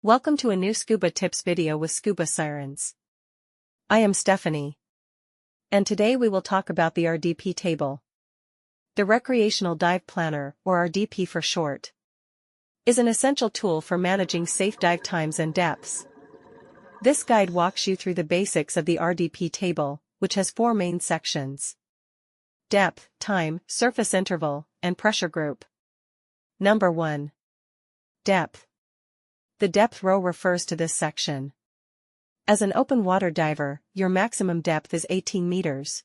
Welcome to a new Scuba Tips video with Scuba Sirens. I am Stephanie. And today we will talk about the RDP table. The Recreational Dive Planner, or RDP for short, is an essential tool for managing safe dive times and depths. This guide walks you through the basics of the RDP table, which has four main sections: depth, time, surface interval, and pressure group. Number 1. Depth. The depth row refers to this section. As an open water diver, your maximum depth is 18 meters.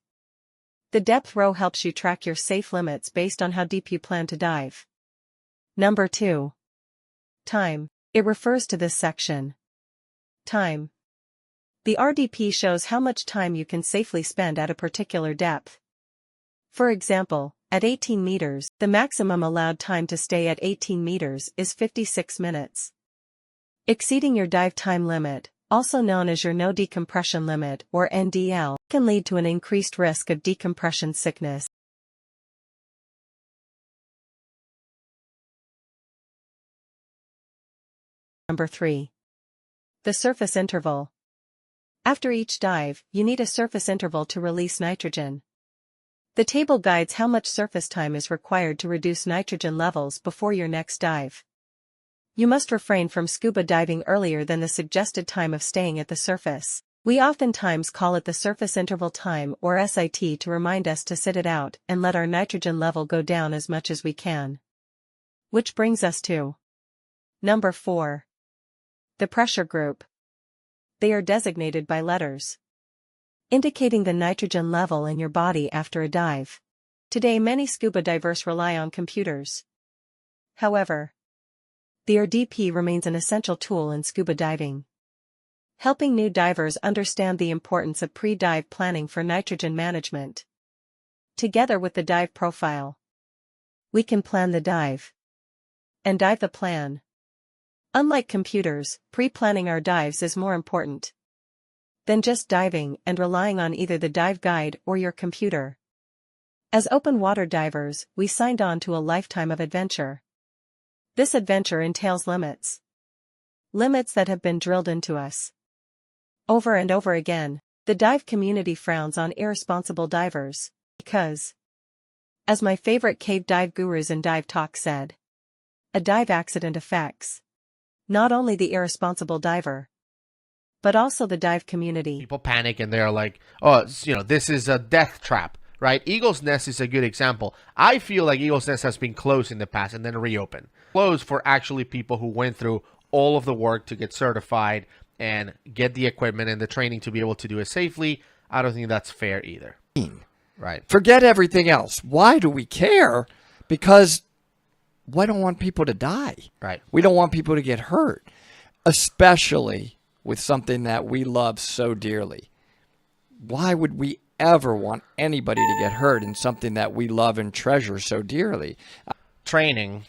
The depth row helps you track your safe limits based on how deep you plan to dive. Number 2. Time. It refers to this section. Time. The RDP shows how much time you can safely spend at a particular depth. For example, at 18 meters, the maximum allowed time to stay at 18 meters is 56 minutes. Exceeding your dive time limit, also known as your no decompression limit or NDL, can lead to an increased risk of decompression sickness. Number 3. The surface interval. After each dive, you need a surface interval to release nitrogen. The table guides how much surface time is required to reduce nitrogen levels before your next dive. You must refrain from scuba diving earlier than the suggested time of staying at the surface. We oftentimes call it the surface interval time or SIT to remind us to sit it out and let our nitrogen level go down as much as we can. Which brings us to Number 4. The pressure group. They are designated by letters, indicating the nitrogen level in your body after a dive. Today many scuba divers rely on computers. However, the RDP remains an essential tool in scuba diving, helping new divers understand the importance of pre-dive planning for nitrogen management. Together with the dive profile, we can plan the dive and dive the plan. Unlike computers, pre-planning our dives is more important than just diving and relying on either the dive guide or your computer. As open water divers, we signed on to a lifetime of adventure. This adventure entails limits. Limits that have been drilled into us over and over again. The dive community frowns on irresponsible divers because, as my favorite cave dive gurus in Dive Talk said, a dive accident affects not only the irresponsible diver, but also the dive community. People panic and they're like, oh, this is a death trap, right? Eagle's Nest is a good example. I feel like Eagle's Nest has been closed in the past and then reopened. Closed for actually people who went through all of the work to get certified and get the equipment and the training to be able to do it safely. I don't think that's fair either. Right. Forget everything else. Why do we care? Because we don't want people to die. Right. We don't want people to get hurt, especially with something that we love so dearly. Why would we ever want anybody to get hurt in something that we love and treasure so dearly? Training,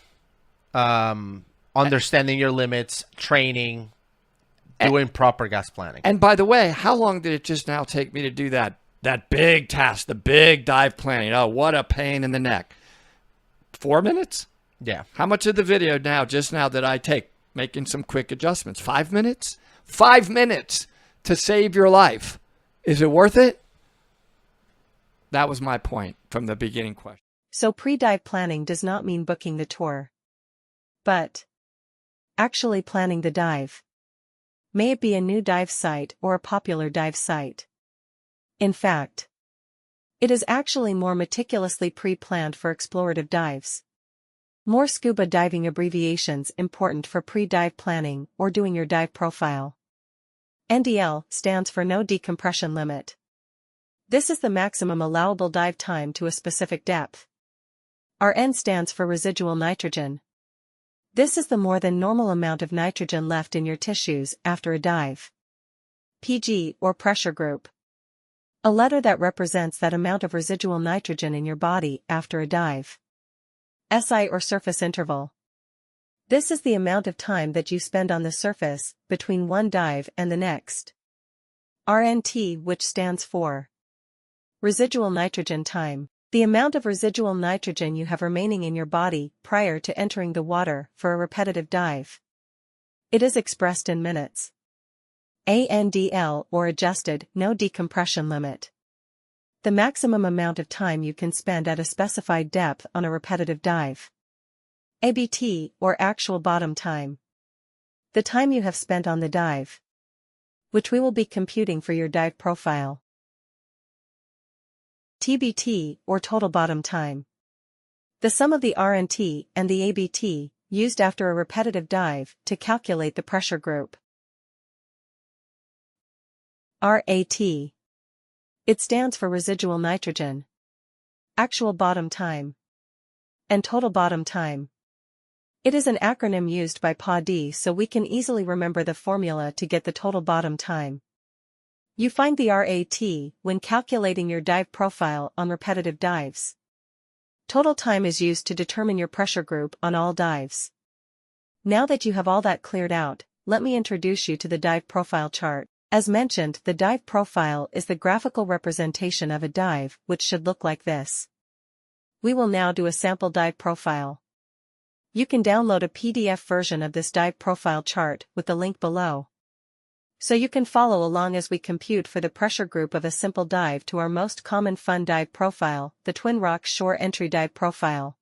understanding your limits, training, doing proper gas planning. And by the way, how long did it just now take me to do that big task, the big dive planning? Oh, what a pain in the neck. 4 minutes? Yeah. How much of the video just now did I take making some quick adjustments? 5 minutes? 5 minutes to save your life. Is it worth it? That was my point from the beginning question. So pre-dive planning does not mean booking the tour, but actually planning the dive. May it be a new dive site or a popular dive site. In fact, it is actually more meticulously pre-planned for explorative dives. More scuba diving abbreviations important for pre-dive planning or doing your dive profile. NDL stands for no decompression limit. This is the maximum allowable dive time to a specific depth. RN stands for residual nitrogen. This is the more than normal amount of nitrogen left in your tissues after a dive. PG or pressure group. A letter that represents that amount of residual nitrogen in your body after a dive. SI or surface interval. This is the amount of time that you spend on the surface between one dive and the next. RNT, which stands for residual nitrogen time. The amount of residual nitrogen you have remaining in your body prior to entering the water for a repetitive dive. It is expressed in minutes. ANDL or adjusted no decompression limit. The maximum amount of time you can spend at a specified depth on a repetitive dive. ABT or actual bottom time. The time you have spent on the dive, which we will be computing for your dive profile. TBT or total bottom time. The sum of the RNT and the ABT used after a repetitive dive to calculate the pressure group. RAT. It stands for residual nitrogen, actual bottom time, and total bottom time. It is an acronym used by PAD so we can easily remember the formula to get the total bottom time. You find the RAT when calculating your dive profile on repetitive dives. Total time is used to determine your pressure group on all dives. Now that you have all that cleared out, let me introduce you to the dive profile chart. As mentioned, the dive profile is the graphical representation of a dive, which should look like this. We will now do a sample dive profile. You can download a PDF version of this dive profile chart with the link below, so you can follow along as we compute for the pressure group of a simple dive to our most common fun dive profile, the Twin Rocks Shore Entry Dive Profile.